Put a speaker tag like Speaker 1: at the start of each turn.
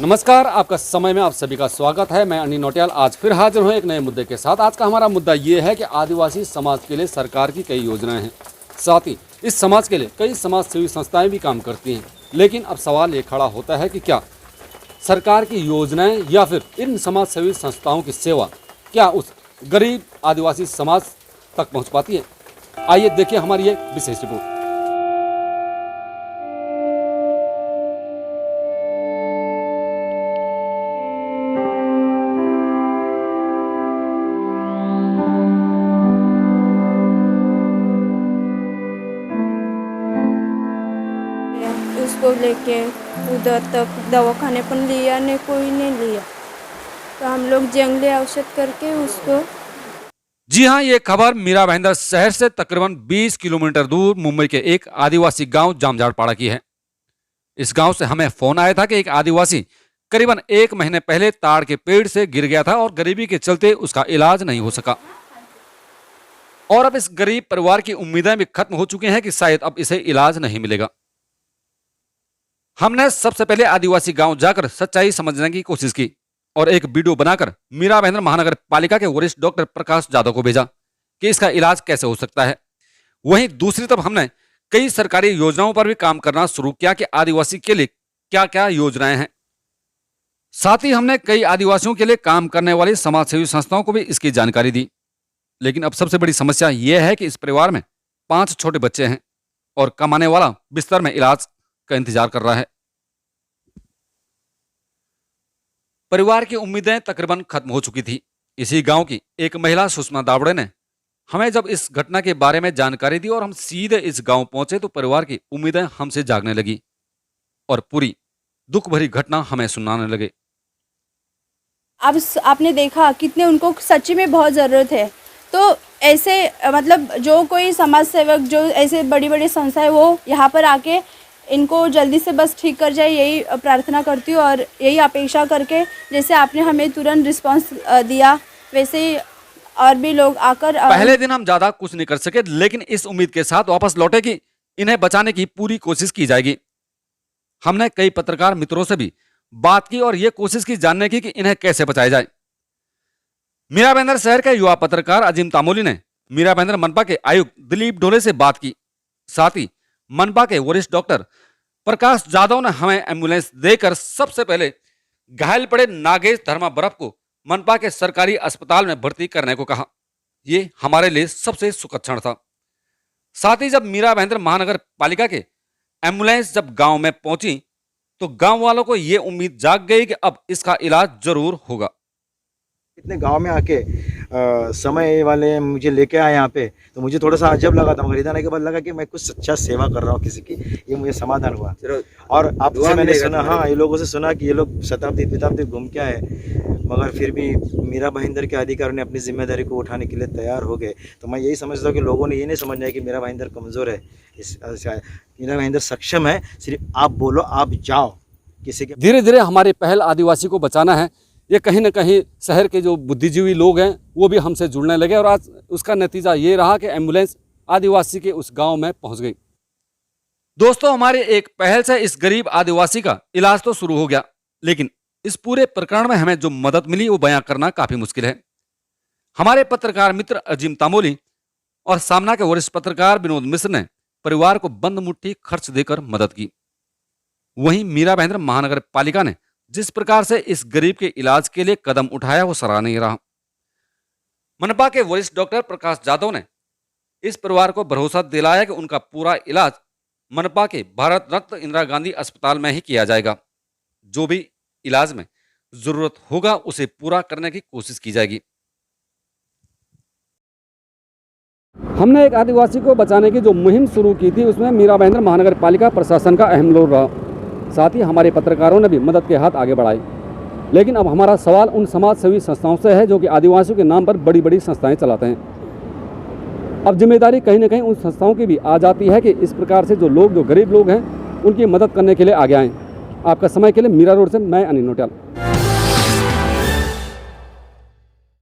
Speaker 1: नमस्कार, आपका समय में आप सभी का स्वागत है। मैं अनिल नौटियाल आज फिर हाजिर हूँ एक नए मुद्दे के साथ। आज का हमारा मुद्दा ये है कि आदिवासी समाज के लिए सरकार की कई योजनाएं हैं। साथ ही इस समाज के लिए कई समाज सेवी संस्थाएं भी काम करती हैं। लेकिन अब सवाल ये खड़ा होता है कि क्या सरकार की योजनाएं या फिर इन समाज सेवी संस्थाओं की सेवा क्या उस गरीब आदिवासी समाज तक पहुँच पाती है? आइए देखिए हमारी ये विशेष रिपोर्ट।
Speaker 2: उसको लेके उधर तक दवाखाने पर लिया नहीं, कोई नहीं लिया, तो हम लोग जंगली औषध करके उसको।
Speaker 1: जी हाँ, ये खबर मीरा भाईंदर शहर से तकरीबन 20 किलोमीटर दूर मुंबई के एक आदिवासी गांव जामझाड़पाड़ा की है। इस गांव से हमें फोन आया था कि एक आदिवासी करीबन 1 महीने पहले ताड़ के पेड़ से गिर गया था और गरीबी के चलते उसका इलाज नहीं हो सका। और अब इस गरीब परिवार की उम्मीदें भी खत्म हो चुकी हैं कि शायद अब इसे इलाज नहीं मिलेगा। हमने सबसे पहले आदिवासी गांव जाकर सच्चाई समझने की कोशिश की और एक वीडियो बनाकर मीरा भाईंदर महानगर पालिका के वरिष्ठ डॉक्टर प्रकाश जाधव को भेजा कि इसका इलाज कैसे हो सकता है। वहीं दूसरी तरफ हमने कई सरकारी योजनाओं पर भी काम करना शुरू किया कि आदिवासी के लिए क्या क्या योजनाएं हैं। साथ ही हमने कई आदिवासियों के लिए काम करने वाली समाज सेवी संस्थाओं को भी इसकी जानकारी दी। लेकिन अब सबसे बड़ी समस्या यह है कि इस परिवार में 5 छोटे बच्चे हैं और कमाने वाला बिस्तर में इलाज का इंतजार कर रहा है। परिवार की उम्मीदें तकरीबन खत्म हो चुकी थी। इसी गांव की एक महिला सुषमा दावड़े ने हमें जब इस घटना के बारे में जानकारी दी और हम सीधे इस गांव पहुंचे तो परिवार की उम्मीदें हमसे जागने लगी और पूरी दुख भरी घटना हमें सुनाने लगे।
Speaker 2: अब आपने देखा कितने उनको सच्ची में बहुत ज़रूरत है, तो ऐसे मतलब जो कोई समाज सेवक जो ऐसे बड़ी बड़ी संस्थाएं वो यहाँ पर आके इनको जल्दी से बस ठीक कर जाए, यही प्रार्थना करती हूँ और यही अपेक्षा करके जैसे आपने हमें तुरंत रिस्पांस दिया वैसे ही और भी लोग आकर।
Speaker 1: पहले दिन हम ज्यादा कुछ नहीं कर सके, लेकिन इस उम्मीद के साथ वापस लौटे कि इन्हें बचाने की पूरी कोशिश की जाएगी। हमने कई पत्रकार मित्रों से भी बात की और ये कोशिश की जानने की कि इन्हें कैसे बचाया जाए। मीरा भाईंदर शहर के युवा पत्रकार अजीम तामोली ने मीरा भाईंदर मनपा के आयुक्त दिलीप ढोले से बात की। साथ ही मनपा के वरिष्ठ डॉक्टर प्रकाश जाधव ने हमें एम्बुलेंस देकर सबसे पहले घायल पड़े नागेश धर्मा बरफ को मनपा के सरकारी अस्पताल में भर्ती करने को कहा। ये हमारे लिए सबसे सुखद क्षण था। साथ ही जब मीरा भाईंदर महानगर पालिका के एम्बुलेंस जब गांव में पहुंची तो गांव वालों को ये उम्मीद जाग गई कि अब इसका इलाज जरूर होगा।
Speaker 3: इतने गांव में आके समय वाले मुझे लेके आए यहाँ पे, तो मुझे थोड़ा सा अजब लगा था। मगर आने के बाद लगा कि मैं कुछ अच्छा सेवा कर रहा हूँ किसी की, ये मुझे समाधान हुआ। और आपसे मैंने सुना, हाँ, ये लोगों से सुना कि ये लोग शताब्दी घूम के आए, मगर फिर भी मीरा भाईंदर के अधिकारियों ने अपनी जिम्मेदारी को उठाने के लिए तैयार हो गए। तो मैं यही समझता हूँ कि लोगों ने ये नहीं समझना है कि मीरा भाईंदर कमज़ोर है, मीरा भाईंदर सक्षम है। सिर्फ आप बोलो, आप जाओ किसी के।
Speaker 1: धीरे धीरे हमारी पहल आदिवासी को बचाना है, ये कहीं ना कहीं शहर के जो बुद्धिजीवी लोग हैं वो भी हमसे जुड़ने लगे और आज उसका नतीजा ये रहा कि एम्बुलेंस आदिवासी के उस गांव में पहुंच गई। दोस्तों, हमारी एक पहल से इस गरीब आदिवासी का इलाज तो शुरू हो गया, लेकिन इस पूरे प्रकरण में हमें जो मदद मिली वो बयां करना काफी मुश्किल है। हमारे पत्रकार मित्र अजीम तामोली और सामना के वरिष्ठ पत्रकार विनोद मिश्र ने परिवार को बंद मुट्ठी खर्च देकर मदद की। वहीं मीरा भाईंदर महानगर पालिका ने जिस प्रकार से इस गरीब के इलाज के लिए कदम उठाया वो सराहनीय रहा। मनपा के वरिष्ठ डॉक्टर प्रकाश जाधव ने इस परिवार को भरोसा दिलाया कि उनका पूरा इलाज मनपा के भारत रत्न इंदिरा गांधी अस्पताल में ही किया जाएगा। जो भी इलाज में जरूरत होगा उसे पूरा करने की कोशिश की जाएगी। हमने एक आदिवासी को बचाने की जो मुहिम शुरू की थी उसमें मीरा भाईंदर महानगर पालिका प्रशासन का अहम रोल रहा। साथ ही हमारे पत्रकारों ने भी मदद के हाथ आगे बढ़ाए। लेकिन अब हमारा सवाल उन समाज सेवी संस्थाओं से है जो कि आदिवासियों के नाम पर बड़ी बड़ी संस्थाएं चलाते हैं। अब जिम्मेदारी कहीं ना कहीं उन संस्थाओं की भी आ जाती है कि इस प्रकार से जो गरीब लोग हैं उनकी मदद करने के लिए आगे आएँ। आपका समय के लिए मीरा रोड से मैं अनिल नौटियाल।